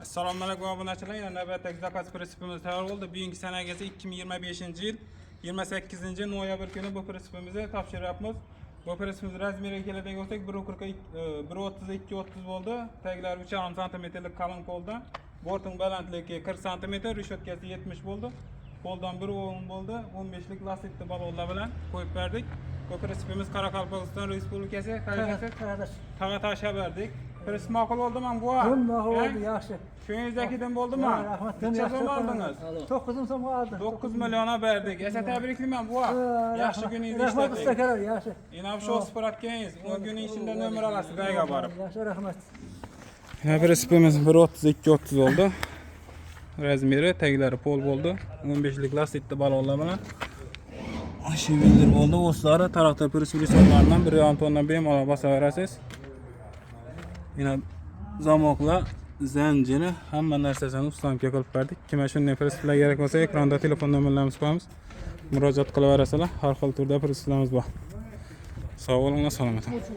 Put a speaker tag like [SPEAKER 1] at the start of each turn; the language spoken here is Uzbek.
[SPEAKER 1] Assalomu alaykum obunachilar. Yana navbatdagi zakaz prinsipimiz tayyor bo'ldi. Bugungi sanagacha 2025-yil 28-noyabr kuni bu prinsipimizni topshiryapmiz. Bu prinsipimiz razmeriga keladigan bo'lsak 1.32-30 bo'ldi. Taglari 3,5 cm qalin qo'ldan. Borting balandligi 40 cm, rishotkasi 70 bo'ldi. Qo'ldan 1.10 bo'ldi. 15 lik lastikli balonlar bilan qo'yib berdik. Bu prinsipimiz Qoraqalpog'iston Respublikasi Tog'atash berdik. Prinsip ma'qul bo'ldimi bu?
[SPEAKER 2] Ma'qul bo'ldi, yaxshi.
[SPEAKER 1] Ko'ngildagidan bo'ldimi?
[SPEAKER 2] Rahmat.
[SPEAKER 1] Necha so'm oldingiz?
[SPEAKER 2] 9 so'm oldim.
[SPEAKER 1] 9 million berdik. Esa tabriklayman bu. Yaxshi kuningizni
[SPEAKER 2] Rahmat
[SPEAKER 1] ishlating.
[SPEAKER 2] ustakalar, yaxshi.
[SPEAKER 1] Inab shu suratgangiz, 10 kun ichida nomer olasiz joyga borib.
[SPEAKER 2] Yaxshi, rahmat.
[SPEAKER 1] Prinsipimiz 1.32-30 oldu. Razmeri taglari pol bo'ldi. 15 lik lastikli balonlar bilan. Shivildir bo'ldi. O'slari tarafta prinsiplardan 1,5 tonna bemalol bosaverasiz. Yana zamoklar, zanjiri, hamma narsasini ustamga qilib berdik. Kimga shunday prinsiplar kerak bo'lsa, ekranda telefon nomerlarimizni qo'yamiz. Murojaat qilaverasizlar. Har xil turda prinsiplarimiz bor. Sog' bo'linglar, salomat.